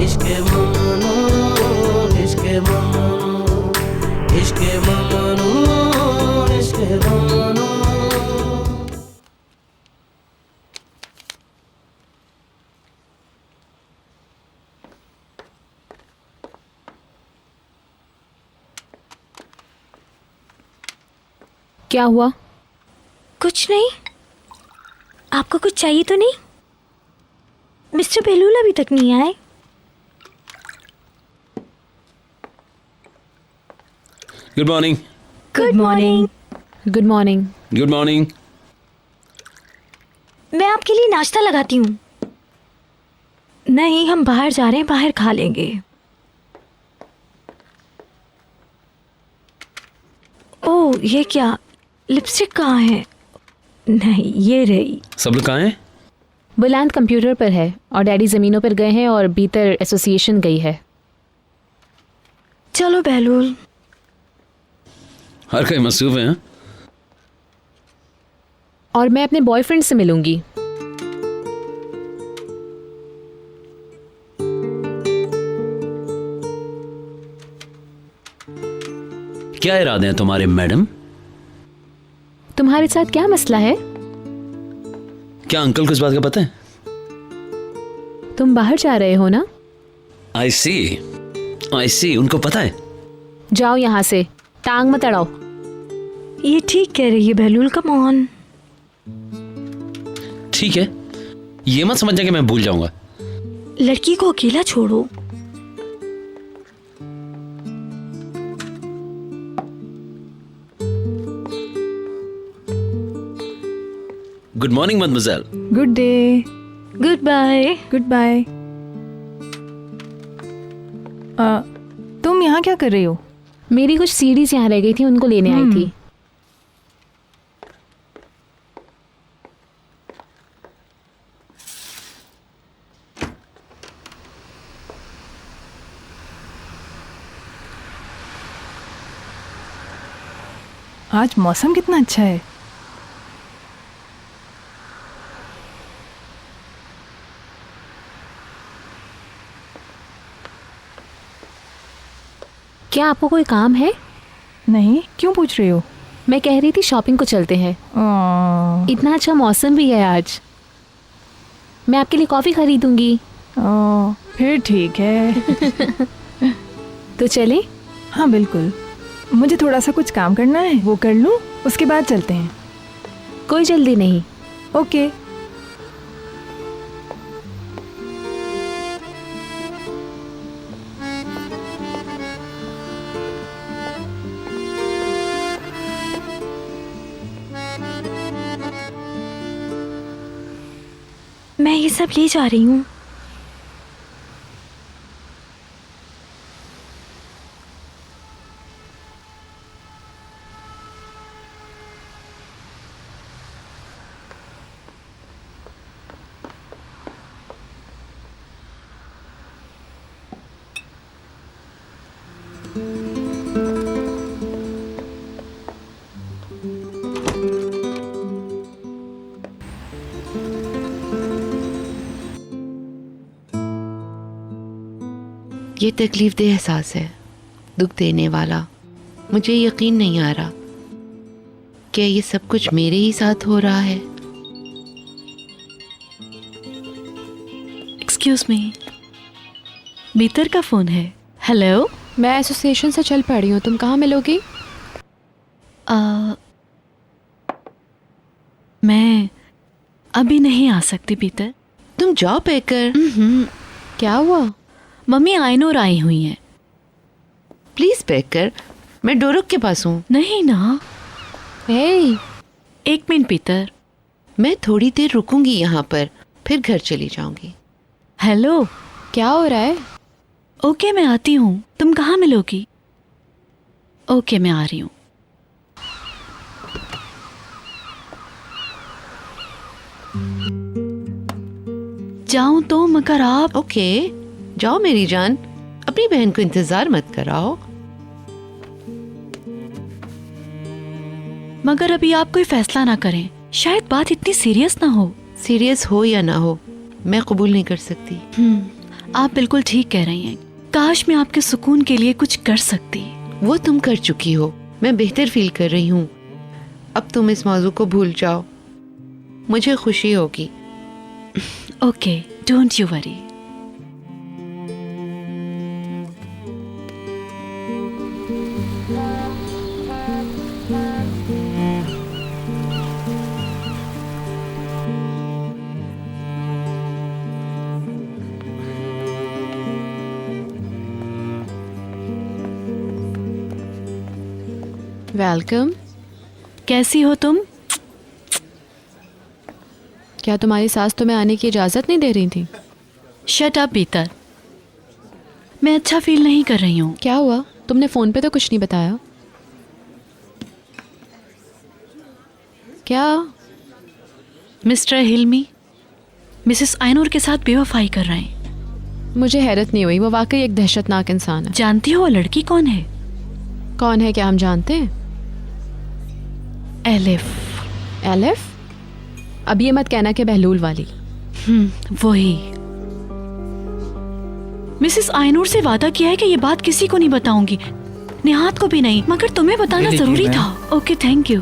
इश्क ममनू, इश्क ममनू, इश्क ममनू, इश्क ममनू। क्या हुआ? कुछ नहीं। आपको कुछ चाहिए तो नहीं? मिस्टर बेलूल अभी तक नहीं आए। Good morning. Good morning. Good morning. Good morning. मैं आपके लिए नाश्ता लगाती हूँ। नहीं, हम बाहर जा रहे हैं, बाहर खा लेंगे। ओह, ये क्या? लिपस्टिक कहाँ है? नहीं, ये रही। सब लोग कहाँ हैं? बुलंद कंप्यूटर पर है और डैडी ज़मीनों पर गए हैं और बीतर एसोसिएशन गई है। चलो बेलूल। हर कोई मसरूफ है। और मैं अपने बॉयफ्रेंड से मिलूंगी। क्या इरादे हैं तुम्हारे मैडम? तुम्हारे साथ क्या मसला है? क्या अंकल को इस बात का पता है? तुम बाहर जा रहे हो ना? आई सी, उनको पता है। जाओ यहाँ से, टांग मत अड़ाओ। ये ठीक कह रही है बेलूल, कम ऑन। ठीक है, ये मत समझना कि मैं भूल जाऊंगा। लड़की को अकेला छोड़ो। Good morning mademoiselle. Good day. Goodbye. Goodbye. तुम यहाँ क्या कर रही हो? मेरी कुछ सीडीज यहाँ रह गई थी, उनको लेने आई थी। आज मौसम कितना अच्छा है। क्या आपको कोई काम है? नहीं, क्यों पूछ रही हो? मैं कह रही थी शॉपिंग को चलते हैं। इतना अच्छा मौसम भी है आज। मैं आपके लिए कॉफ़ी खरीदूंगी। फिर ठीक है। तो चले? हाँ बिल्कुल। मुझे थोड़ा सा कुछ काम करना है, वो कर लूँ, उसके बाद चलते हैं। कोई जल्दी नहीं। ओके। मैं ये सब ले जा रही हूँ। ये तकलीफ दे एहसास है, दुख देने वाला। मुझे यकीन नहीं आ रहा क्या ये सब कुछ मेरे ही साथ हो रहा है। एक्सक्यूज मी, बीतर का फोन है। हेलो। मैं एसोसिएशन से चल पड़ी हूँ, तुम कहाँ मिलोगी? मैं अभी नहीं आ सकती बीतर। तुम जाओ पैकर। क्या हुआ? मम्मी आइनोर आई हुई हैं। प्लीज पैकर, मैं डोरक के पास हूँ। नहीं ना। हे, एक मिनट बीतर। मैं थोड़ी देर रुकूंगी यहाँ पर, फिर घर चली जाऊंगी। हेलो। क्या हो रहा है? ओके, मैं आती हूँ। तुम कहाँ मिलोगी? ओके, मैं आ रही हूँ। जाऊं तो मगर आप। ओके, जाओ मेरी जान, अपनी बहन को इंतजार मत कराओ। मगर अभी आप कोई फैसला ना करें, शायद बात इतनी सीरियस ना हो। सीरियस हो या ना हो, मैं कबूल नहीं कर सकती। आप बिल्कुल ठीक कह रही हैं। काश मैं आपके सुकून के लिए कुछ कर सकती। वो तुम कर चुकी हो, मैं बेहतर फील कर रही हूँ। अब तुम इस मौजू को भूल जाओ, मुझे खुशी होगी। Okay, don't you worry. Welcome. कैसी हो तुम? क्या तुम्हारी सास तुम्हें आने की इजाज़त नहीं दे रही थी? शट अप बीतर। मैं अच्छा फील नहीं कर रही हूँ। क्या हुआ? तुमने फ़ोन पे तो कुछ नहीं बताया। क्या? मिस्टर हिल्मी मिसेस आइनूर के साथ बेवफाई कर रहे हैं। मुझे हैरत नहीं हुई, वो वाकई एक दहशतनाक इंसान है। जानती हो वो लड़की कौन है? कौन है, क्या हम जानते हैं? एलिफ। एलिफ? अब ये मत कहना कि बहलूल वाली। वही। मिसेस आइनूर से वादा किया है कि ये बात किसी को नहीं बताऊंगी, निहात को भी नहीं, मगर तुम्हें बताना जरूरी था। Okay, thank you.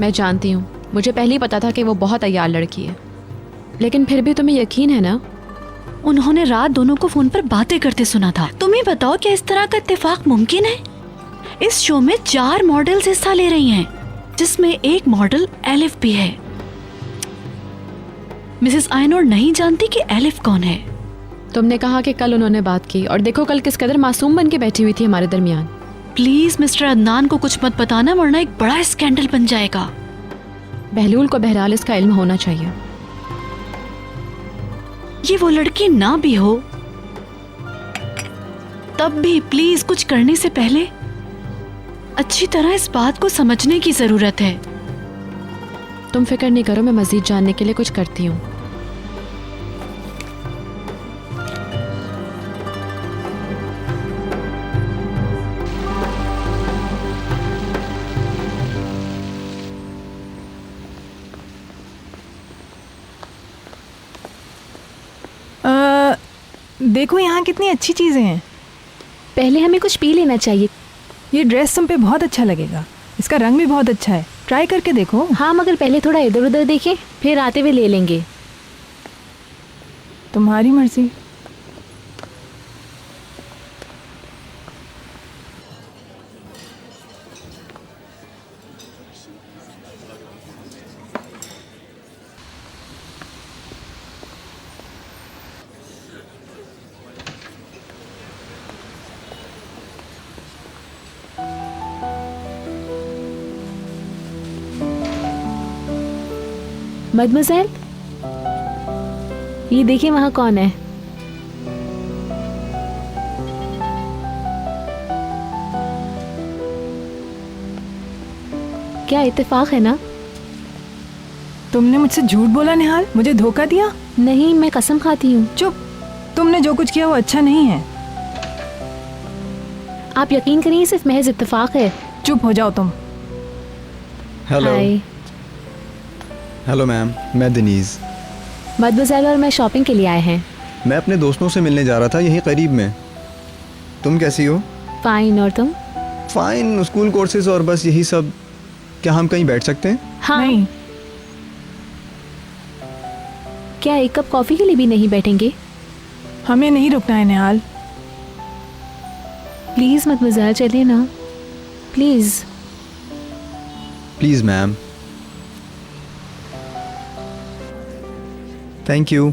मैं जानती हूँ, मुझे पहले ही पता था कि वो बहुत अय्यार लड़की है, लेकिन फिर भी तुम्हें यकीन है ना? उन्होंने रात दोनों को फोन पर बातें करते सुना था। तुम्हें बताओ क्या इस तरह का इत्तेफाक मुमकिन है? इस शो में 4 मॉडल्स हिस्सा ले रही हैं, जिसमें एक मॉडल एलिफ भी है। मिसेस आइनूर नहीं जानती कि एलिफ कौन है। तुमने कहा कि कल उन्होंने बात की, और देखो कल किस कदर मासूम बन के बैठी हुई थी हमारे दरमियान। प्लीज मिस्टर अदनान को कुछ मत बताना, वरना एक बड़ा स्कैंडल बन जाएगा। बहलूल को बहरहाल इसका इल्म होना चाहिए। ये वो लड़की ना भी हो, तब भी प्लीज कुछ करने से पहले अच्छी तरह इस बात को समझने की जरूरत है। तुम फिक्र नहीं करो, मैं मजीद जानने के लिए कुछ करती हूँ। देखो यहाँ कितनी अच्छी चीज़ें हैं। पहले हमें कुछ पी लेना चाहिए। ये ड्रेस तुम पे बहुत अच्छा लगेगा, इसका रंग भी बहुत अच्छा है, ट्राई करके देखो। हाँ, मगर पहले थोड़ा इधर उधर देखें, फिर आते हुए ले लेंगे। तुम्हारी मर्जी। मदमज़ेल, ये देखिए वहाँ कौन है। क्या इत्तेफाक है ना? तुमने मुझसे झूठ बोला निहाल, मुझे धोखा दिया। नहीं, मैं कसम खाती हूँ। चुप, तुमने जो कुछ किया वो अच्छा नहीं है। आप यकीन करिए, सिर्फ महज इत्तेफाक है। चुप हो जाओ तुम। हेलो। हाय। हेलो मैम, मैं दिनीज़। मदमज़ेल और मैं शॉपिंग के लिए आए हैं। मैं अपने दोस्तों से मिलने जा रहा था यहीं करीब में। तुम कैसी हो? फाइन, और तुम? फाइन, स्कूल कोर्सेज और बस यही सब। क्या हम कहीं बैठ सकते हैं? हाँ। नहीं, क्या एक कप कॉफ़ी के लिए भी नहीं बैठेंगे? हमें नहीं रुकना है निहाल। प्लीज़ मदमज़ेल, चलिए ना, please. Please ma'am. Thank you.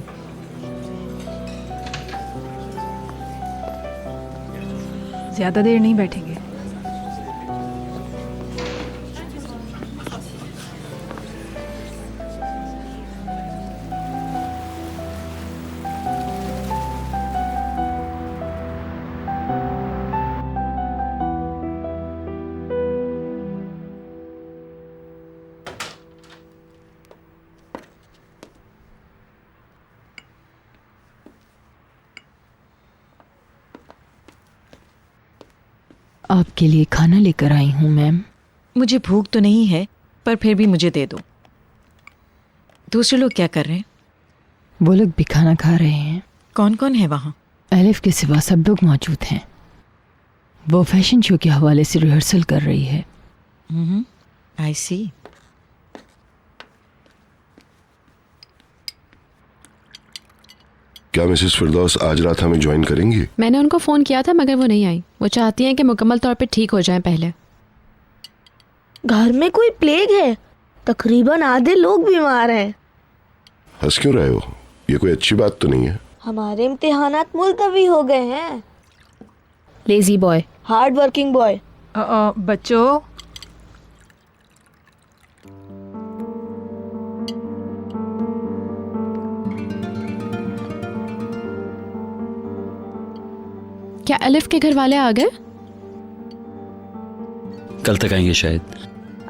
ज़्यादा देर नहीं बैठेंगे। आपके लिए खाना लेकर आई हूँ मैम। मुझे भूख तो नहीं है, पर फिर भी मुझे दे दो। दूसरे लोग क्या कर रहे हैं? वो लोग भी खाना खा रहे हैं। कौन कौन है वहाँ? एलिफ के सिवा सब लोग मौजूद हैं। वो फैशन शो के हवाले से रिहर्सल कर रही है। आई सी। क्या मिसेस फिरदौस आज रात हमें ज्वाइन करेंगी? मैंने उनको फ़ोन किया था मगर वो नहीं आई। वो चाहती हैं कि मुकम्मल तौर पे ठीक हो जाएं पहले। घर में कोई प्लेग है, तकरीबन आधे लोग बीमार हैं। हंस क्यों रहे हो? ये कोई अच्छी बात तो नहीं है। हमारे इम्तिहानात मुलतवी हो गए हैं। Lazy boy. Hard working boy. बच्चों, क्या एलिफ के घर वाले आ गए? कल तक आएंगे शायद।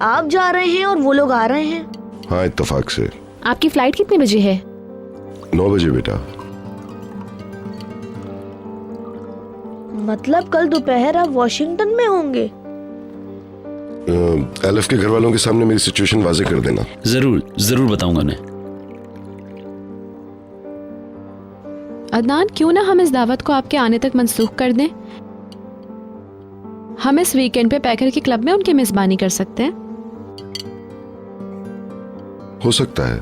आप जा रहे हैं और वो लोग आ रहे हैं। हाँ, इत्तेफाक से। आपकी फ्लाइट कितने बजे है? 9 बजे बेटा। मतलब कल दोपहर आप वॉशिंगटन में होंगे? एलिफ के घर वालों के सामने मेरी सिचुएशन वाजे कर देना। जरूर बताऊंगा उन्हें। अदनान, क्यों ना हम इस दावत को आपके आने तक मंसूख कर दें? हम इस वीकेंड पे पैकर के क्लब में उनकी मेजबानी कर सकते हैं। हो सकता है।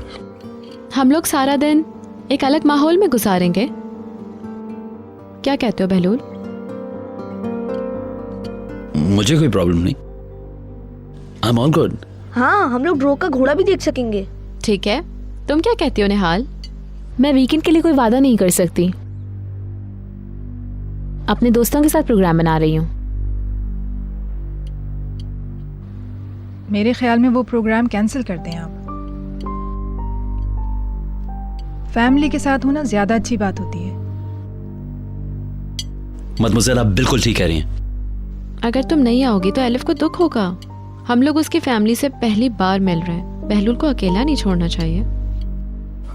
हम लोग सारा दिन एक अलग माहौल में गुजारेंगे। क्या कहते हो बहलूल? मुझे कोई प्रॉब्लम नहीं। I am all good. हाँ, हम लोग ड्रो का घोड़ा भी देख सकेंगे। ठीक है, तुम क्या कहती हो निहाल? मैं वीकेंड के लिए कोई वादा नहीं कर सकती। अपने दोस्तों के साथ प्रोग्राम बना रही हूँ। मेरे ख्याल में वो प्रोग्राम कैंसिल कर दें आप। फैमिली के साथ होना ज्यादा अच्छी बात होती है। मदमुज़ेल, आप बिल्कुल ठीक कह रही हैं। अगर तुम नहीं आओगी तो एलिफ को दुख होगा। हम लोग उसकी फैमिली से पहली बार मिल रहे हैं। बहलूल को अकेला नहीं छोड़ना चाहिए।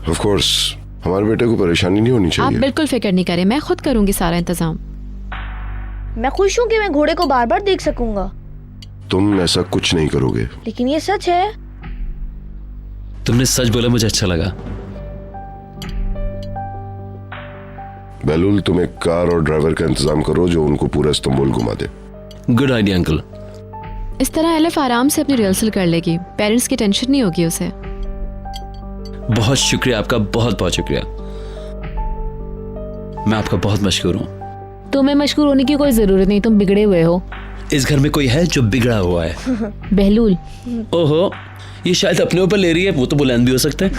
ऑफ कोर्स, हमारे बेटे को परेशानी नहीं होनी आप चाहिए। बिल्कुल फिक्र नहीं करें, मैं खुद करूंगी सारा इंतजाम। मैं खुश हूँ कि मैं घोड़े को बार बार देख सकूंगा। तुम ऐसा कुछ नहीं करोगे। लेकिन ये सच है। तुमने सच बोला, मुझे अच्छा लगा। बहलूल, तुम एक कार और ड्राइवर का इंतजाम करो जो उनको पूरा इस्तांबुल घुमा दे। Good idea uncle. इस तरह एलिफ आराम से अपनी रिहर्सल कर लेगी। पेरेंट्स की टेंशन नहीं होगी उसे। बहुत शुक्रिया आपका, बहुत बहुत शुक्रिया। मैं आपका बहुत मशहूर हूँ। तुम्हें मशहूर होने की कोई जरूरत नहीं, तुम बिगड़े हुए हो। इस घर में कोई है जो बिगड़ा हुआ है। बहलूल। ओहो, ये शायद अपने ऊपर ले रही है। वो तो बुलंद भी हो सकता है।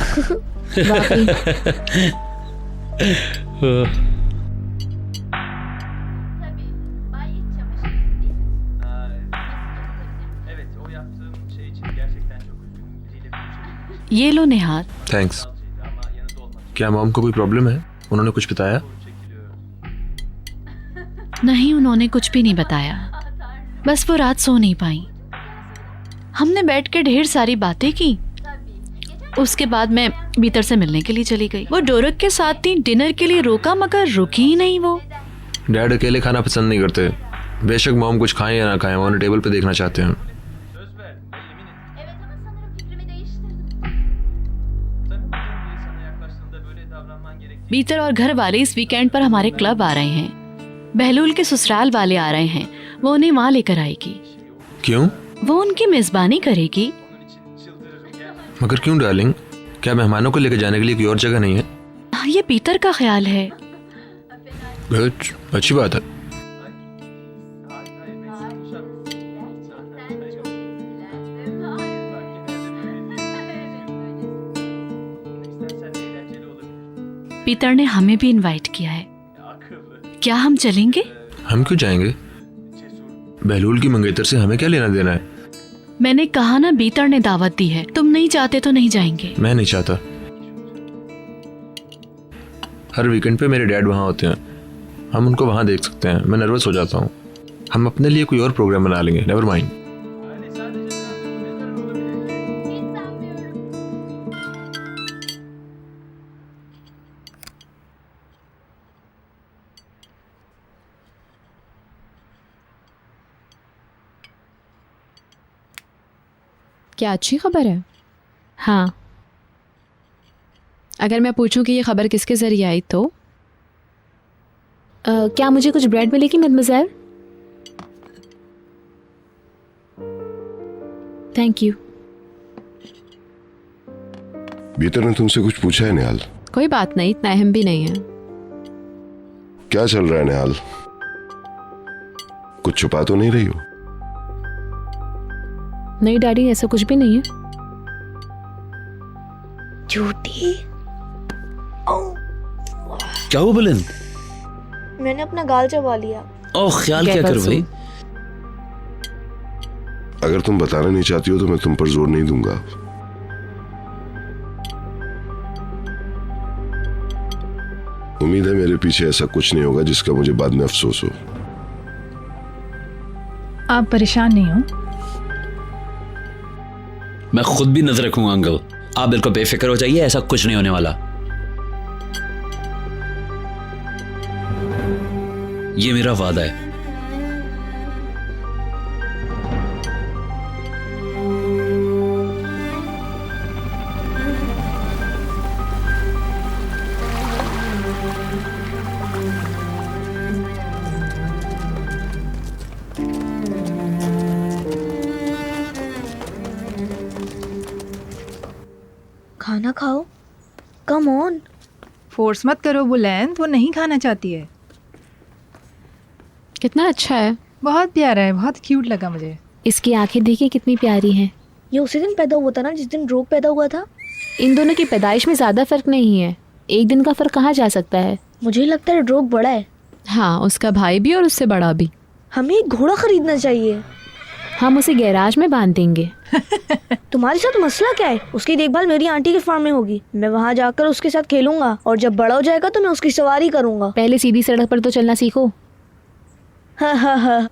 ये लो निहाल। थैंक्स। क्या मॉम को कोई प्रॉब्लम है? उन्होंने कुछ बताया? नहीं, उन्होंने कुछ भी नहीं बताया। बस वो रात सो नहीं पाई। हमने बैठ के ढेर सारी बातें की। उसके बाद मैं बीतर से मिलने के लिए चली गई। वो डोरक के साथ थी, डिनर के लिए रोका मगर रुकी ही नहीं वो। डैड अकेले खाना पसंद नहीं करते। बेशक मॉम कुछ खाएं या ना खाएं, वो उन्हें टेबल पे देखना चाहते हैं। बीतर और घर वाले इस वीकेंड पर हमारे क्लब आ रहे हैं। बहलूल के ससुराल वाले आ रहे हैं। वो उन्हें वहाँ लेकर आएगी। क्यों? वो उनकी मेजबानी करेगी। मगर क्यों डार्लिंग? क्या मेहमानों को लेकर जाने के लिए कोई और जगह नहीं है? ये बीतर का ख्याल है। गुड, अच्छी बात है। पीतर ने हमें भी इनवाइट किया है। क्या हम चलेंगे? हम क्यों जाएंगे? बहलूल की मंगेतर से हमें क्या लेना देना है? मैंने कहा ना, बीतर ने दावत दी है। तुम नहीं चाहते तो नहीं जाएंगे। मैं नहीं चाहता। हर वीकेंड पे मेरे डैड वहाँ होते हैं। हम उनको वहाँ देख सकते हैं। मैं नर्वस हो जाता हूँ। हम अपने लिए कोई और प्रोग्राम बना लेंगे। Never mind. क्या अच्छी खबर है? हाँ। अगर मैं पूछूं कि ये खबर किसके जरिए आई तो क्या मुझे कुछ ब्रेड मिलेगी मदमज़ेल? Thank you. बीतर ने तुमसे कुछ पूछा है निहाल? कोई बात नहीं, इतना अहम भी नहीं है। क्या चल रहा है निहाल? कुछ छुपा तो नहीं रही हो? नहीं डैडी, ऐसा कुछ भी नहीं है। झूठी। क्या हुआ बुलंद? मैंने अपना गाल चबा लिया। ओह, ख्याल क्या करो भाई। अगर तुम बताना नहीं चाहती हो तो मैं तुम पर जोर नहीं दूंगा। उम्मीद है मेरे पीछे ऐसा कुछ नहीं होगा जिसका मुझे बाद में अफसोस हो। आप परेशान नहीं हो? मैं खुद भी नजर रखूंगा अंकल, आप बिल्कुल बेफिक्र हो जाइए, ऐसा कुछ नहीं होने वाला। ये मेरा वादा है। खाना खाओ, कम ऑन। फोर्स मत करो बुलंद, वो नहीं खाना चाहती है। कितना अच्छा है। बहुत प्यारा है, बहुत क्यूट लगा मुझे। इसकी आंखें देखिए कितनी प्यारी हैं। ये उसी दिन पैदा हुआ था ना जिस दिन रोग पैदा हुआ था? इन दोनों की पैदाइश में ज़्यादा फर्क नहीं है, एक दिन का फर्क कहाँ जा सकता है। मुझे लगता है रोग बड़ा है। हाँ, उसका भाई भी और उससे बड़ा भी। हमें एक घोड़ा खरीदना चाहिए। हम उसे गैराज में बांध देंगे। तुम्हारे साथ मसला क्या है? उसकी देखभाल मेरी आंटी के फार्म में होगी। मैं वहाँ जाकर उसके साथ खेलूंगा और जब बड़ा हो जाएगा तो मैं उसकी सवारी करूंगा। पहले सीधी सड़क पर तो चलना सीखो। हाँ हाँ हाँ।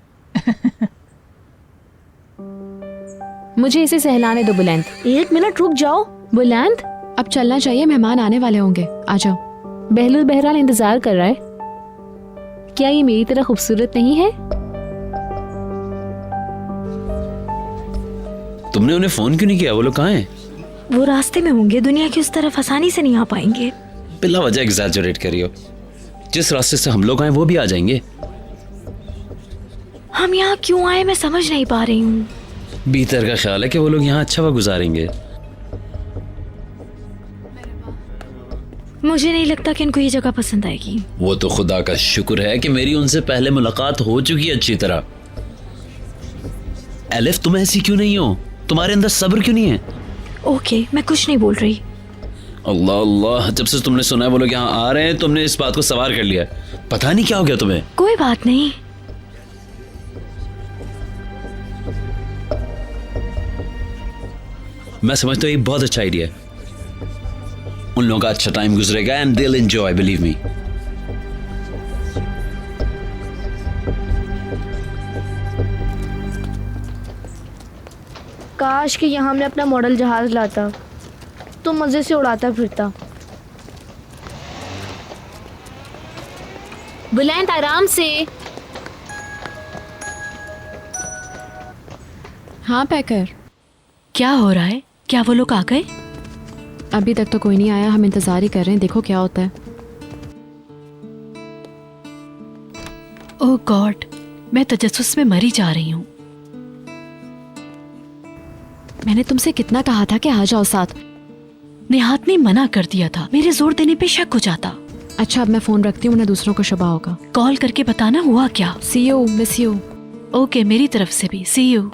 मुझे इसे सहलाने दो बुलंद। 1 मिनट रुक जाओ। बुलंद, अब चलना चाहिए, मेहमान आने वाले होंगे। आ जाओ। बहलूल बहरहाल इंतजार कर रहा है। क्या ये मेरी तरह खूबसूरत नहीं है? तुमने उन्हें फोन क्यों नहीं किया? वो लोग कहाँ हैं? वो रास्ते में होंगे, दुनिया की उस तरफ आसानी से नहीं आ पाएंगे। बिला वजह एग्जैजरेट करी हो। जिस रास्ते से हम लोग आए वो भी आ जाएंगे। हम यहाँ क्यों आए मैं समझ नहीं पा रही हूँ। बीतर का ख्याल है कि वो लोग यहाँ अच्छा वक्त गुजारेंगे। मुझे नहीं लगता कि इनको ये जगह पसंद आएगी। वो तो खुदा का शुक्र है कि मेरी उनसे पहले मुलाकात हो चुकी है अच्छी तरह। एलिफ, तुम ऐसी क्यों नहीं हो? तुम्हारे अंदर सब्र क्यों नहीं है? ओके, मैं कुछ नहीं बोल रही। अल्लाह अल्लाह, जब से तुमने सुना है वो लोग यहाँ आ रहे हैं तुमने इस बात को सवार कर लिया। पता नहीं क्या हो गया तुम्हें। कोई बात नहीं। मैं समझता हूँ ये बहुत अच्छा आइडिया है। उन लोगों का अच्छा टाइम गुजरेगा and they will enjoy, believe me. काश कि यहाँ मैं अपना मॉडल जहाज लाता तो मजे से उड़ाता फिरता। बुलंद, आराम से। हाँ पैकर, क्या हो रहा है? क्या वो लोग आ गए? अभी तक तो कोई नहीं आया, हम इंतजार ही कर रहे हैं, देखो क्या होता है। ओह गॉड, मैं तजस्सुस में मरी जा रही हूँ। मैंने तुमसे कितना कहा था कि आ जाओ साथ। निहात ने मना कर दिया था, मेरे जोर देने पे शक हो जाता। अच्छा, अब मैं फोन रखती हूँ, उन्हें दूसरों को शुबा होगा। कॉल करके बताना हुआ क्या। सी यू, मिस यू। ओके, मेरी तरफ से भी सी यू।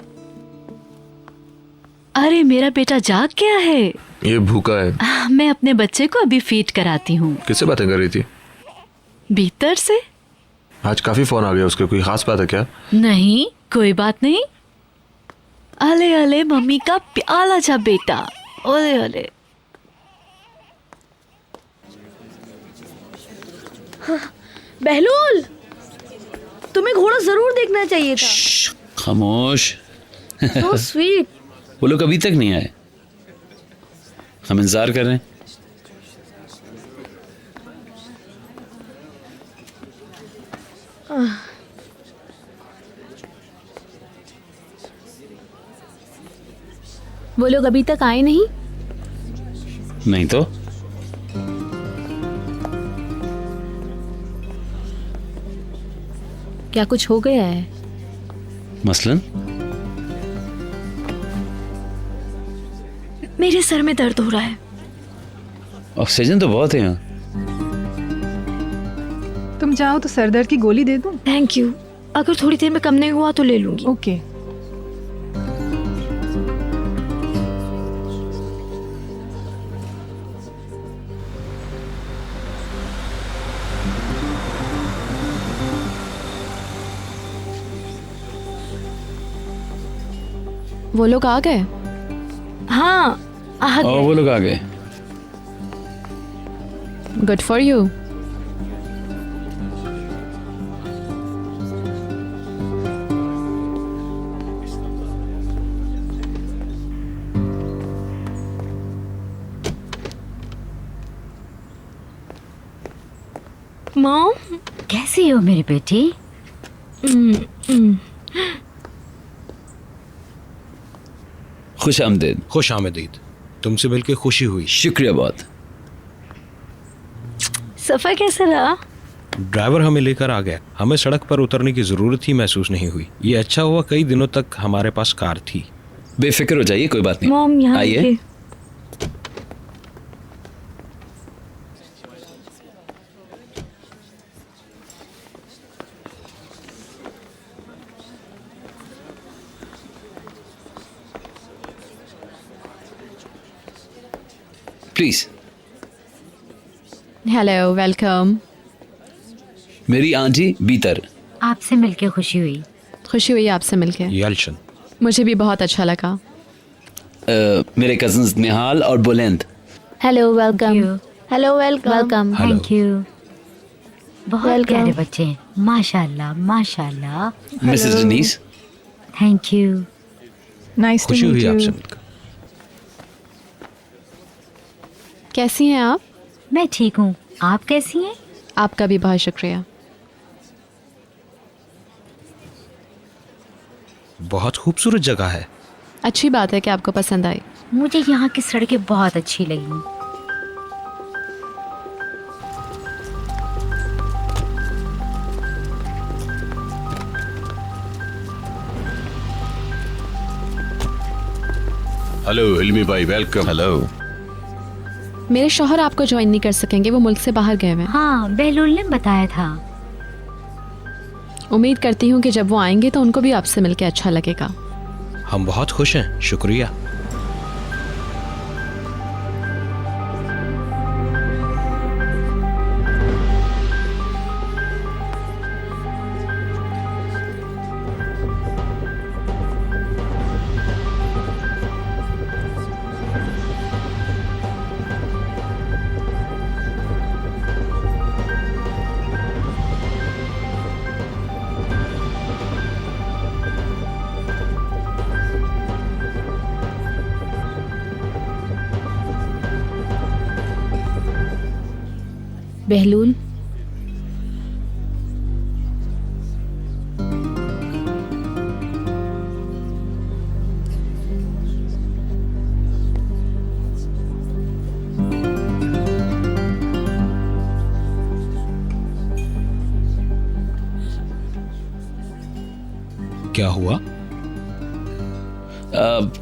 अरे मेरा बेटा जाग गया है। ये भूखा है। मैं अपने बच्चे को अभी फीड कराती हूँ। किससे बातें कर रही थी? भीतर से। आज काफी फोन आ गया उसके, कोई खास बात है क्या? नहीं, कोई बात नहीं। अले अले मम्मी का प्याला जा बेटा। ओले ओले। बहलूल, तुम्हें घोड़ा जरूर देखना चाहिए था। खामोश। So sweet। वो लोग अभी तक नहीं आए, हम इंतजार कर रहे हैं। वो लोग अभी तक आए नहीं? नहीं तो क्या कुछ हो गया है? मसलन? मेरे सर में दर्द हो रहा है। ऑक्सीजन तो बहुत है यहाँ। तुम चाहो तो सर दर्द की गोली दे दूं? Thank you. अगर थोड़ी देर में कम नहीं हुआ तो ले लूंगी। ओके। वो लोग आ गए? हाँ आ और गए। वो लोग आ गए। Good for you. मॉम, कैसी हो मेरी बेटी? खुश आमदीद। खुश आमदीद। तुमसे मिलकर खुशी हुई। शुक्रिया बहुत। सफर कैसा रहा? ड्राइवर हमें लेकर आ गया। हमें सड़क पर उतरने की जरूरत ही महसूस नहीं हुई। ये अच्छा हुआ कई दिनों तक हमारे पास कार थी। बेफिक्र हो जाइए, कोई बात नहीं। मॉम यहाँ आइए। देखिए। प्लीज। Hello, welcome. मेरी आंटी बीतर। आपसे मिलके खुशी हुई। खुशी हुई आपसे मिलके। यालशन। मुझे भी बहुत अच्छा लगा। मेरे कजन्स निहाल और Buland. Hello, welcome. Hello, welcome. Thank you. बहुत प्यारे बच्चे हैं। माशाल्लाह माशाल्लाह। Mrs Denise. Thank you. Nice to खुशी मीट हुई यू। आपसे मिलकर। कैसी हैं आप? मैं ठीक हूँ, आप कैसी हैं? आपका भी बहुत शुक्रिया। बहुत खूबसूरत जगह है। अच्छी बात है कि आपको पसंद आई। मुझे यहाँ की सड़कें बहुत अच्छी लगी। हेलो इल्मी भाई, वेलकम। हेलो। मेरे शौहर आपको ज्वाइन नहीं कर सकेंगे, वो मुल्क से बाहर गए हुए हैं। हाँ, बहलूल ने बताया था। उम्मीद करती हूँ कि जब वो आएंगे तो उनको भी आपसे मिलकर अच्छा लगेगा। हम बहुत खुश हैं, शुक्रिया। बहलूल, क्या हुआ?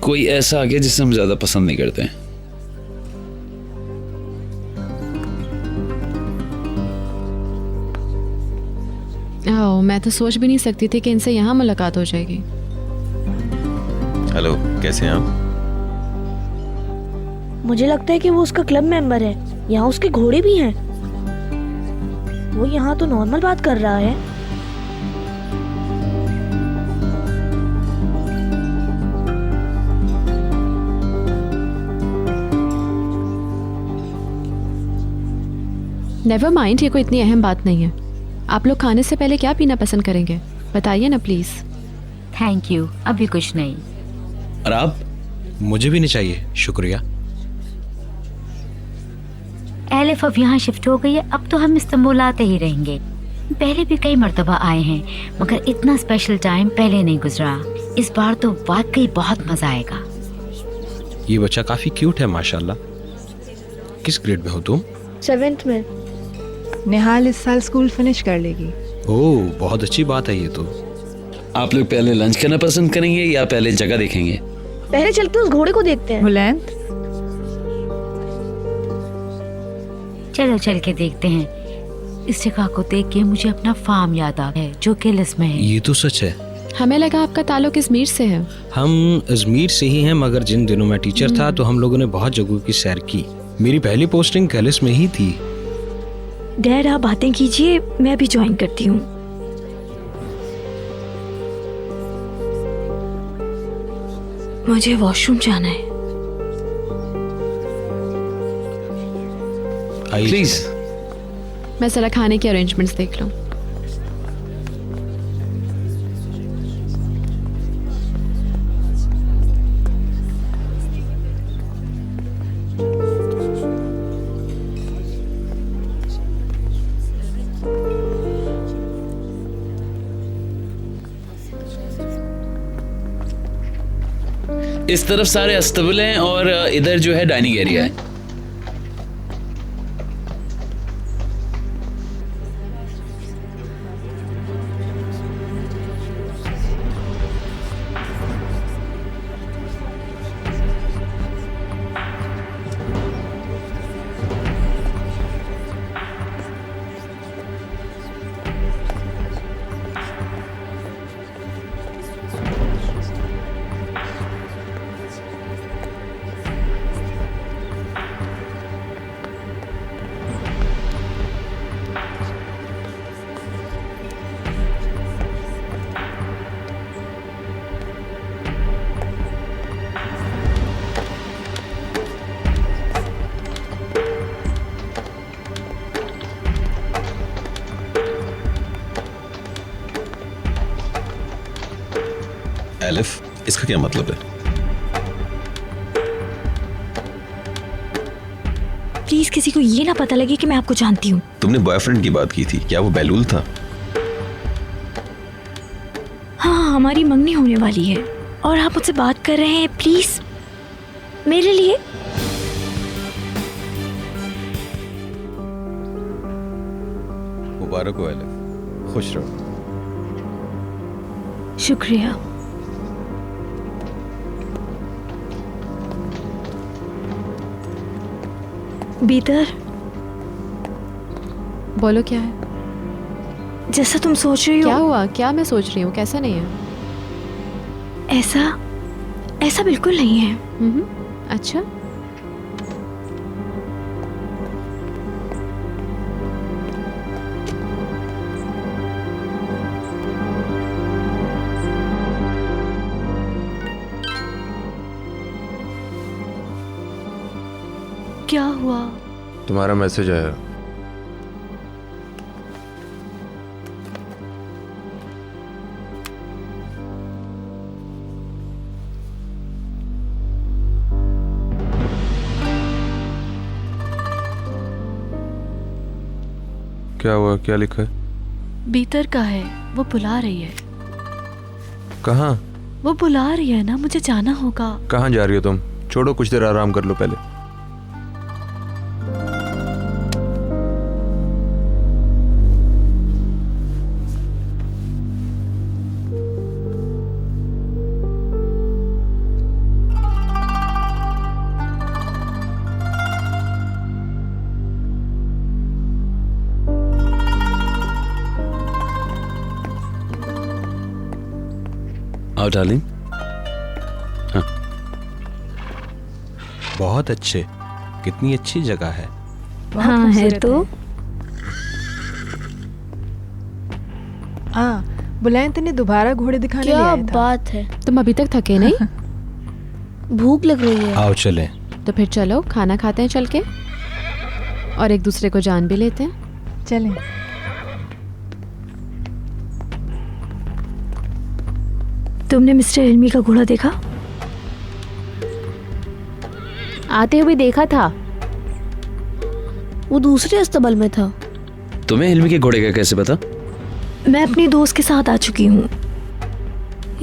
कोई ऐसा आ गया जिसे हम ज्यादा पसंद नहीं करते हैं। मैं तो सोच भी नहीं सकती थी कि इनसे यहाँ मुलाकात हो जाएगी। हेलो, कैसे हैं आप? मुझे लगता है कि वो उसका क्लब मेंबर है। यहाँ उसके घोड़े भी हैं। वो यहाँ तो नॉर्मल बात कर रहा है। नेवर माइंड, ये कोई इतनी अहम बात नहीं है। आप लोग खाने से पहले क्या पीना पसंद करेंगे, बताइए ना प्लीज। थैंक यू, अभी कुछ नहीं। और आप? मुझे भी नहीं चाहिए, शुक्रिया। एलिफ अब यहाँ शिफ्ट हो गई है, अब तो हम इस्तांबुल आते ही रहेंगे। पहले भी कई मर्तबा आए हैं, मगर इतना स्पेशल टाइम पहले नहीं गुजरा। इस बार तो वाकई बहुत मजा आएगा। ये बच्चा काफी क्यूट है माशाल्लाह। किस ग्रेड में हो तुम? 7th में। निहाल इस साल स्कूल फिनिश कर लेगी। ओह, बहुत अच्छी बात है ये तो। आप लोग पहले लंच करना पसंद करेंगे या पहले जगह देखेंगे? पहले चलते उस घोड़े को देखते हैं। बुलंद, चलो चल के देखते हैं। इस जगह को देख के मुझे अपना फार्म याद आ गया जो किलिस में है। ये तो सच है। हमें लगा आपका ताल्लुक इजमीर से है। हम अजमेर से ही हैं, मगर जिन दिनों मैं टीचर था तो हम लोगों ने बहुत जगहों की सैर की। मेरी पहली पोस्टिंग कैलिस में ही थी। डैड आप बातें कीजिए, मैं भी ज्वाइन करती हूँ। मुझे वॉशरूम जाना है। प्लीज। मैं जरा खाने के अरेंजमेंट्स देख लूं। इस तरफ सारे अस्तबल हैं और इधर जो है डाइनिंग एरिया है। एलिफ, इसका क्या मतलब है? प्लीज किसी को ये ना पता लगे कि मैं आपको जानती हूँ। तुमने बॉयफ्रेंड की बात की थी, क्या वो बेलूल था? हाँ, हमारी मंगनी होने वाली है और आप मुझसे बात कर रहे हैं। प्लीज मेरे लिए। मुबारक हो एलिफ, खुश रहो। शुक्रिया। बीतर, बोलो क्या है? जैसा तुम सोच रही हो। क्या हुआ? क्या मैं सोच रही हूँ? कैसा नहीं है? ऐसा बिल्कुल नहीं है। अच्छा, क्या हुआ? तुम्हारा मैसेज आया। क्या हुआ? क्या लिखा है? बीतर का है, वो बुला रही है। कहाँ? वो बुला रही है ना, मुझे जाना होगा। कहाँ जा रही हो तुम? छोड़ो, कुछ देर आराम कर लो पहले। आओ डार्लिंग। हाँ। बहुत अच्छे, कितनी अच्छी जगह है। हाँ है तो। हाँ, बुलंद ने दोबारा घोड़े दिखाने ले क्या आया था। बात है? तुम अभी तक थके नहीं? भूख लग रही है। आओ चलें। तो फिर चलो खाना खाते हैं चल के, और एक दूसरे को जान भी लेते हैं। चलें। तुमने मिस्टर इल्मी का घोड़ा देखा? आते हुए देखा था। वो दूसरे अस्तबल में था। तुम्हें इल्मी के घोड़े का कैसे पता? मैं अपनी दोस्त के साथ आ चुकी हूँ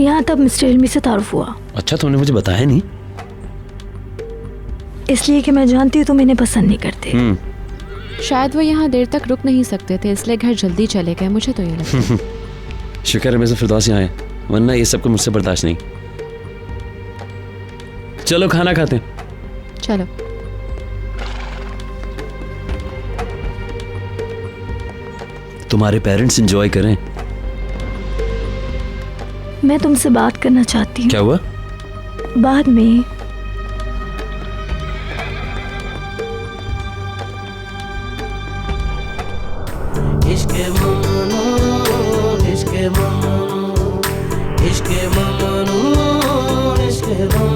यहाँ, तब मिस्टर इल्मी से तारुफ हुआ। अच्छा, तुमने मुझे बताया नहीं? इसलिए कि मैं जानती हूँ तुम इन्हें पसंद नहीं करते। शायद वो यहाँ देर तक रुक नहीं सकते थे, इसलिए घर जल्दी चले गए, मुझे तो ये लगता है। शुक्र है मिस्टर फिरदौस यहाँ आए, वरना ये सब कुछ मुझसे बर्दाश्त नहीं। चलो खाना खाते हैं। चलो। तुम्हारे पेरेंट्स एंजॉय करें। मैं तुमसे बात करना चाहती हूँ। क्या हुआ? बाद में। इश्के ममनू, इश्के ममनू, इश्के ममनू, इश्के ममनू।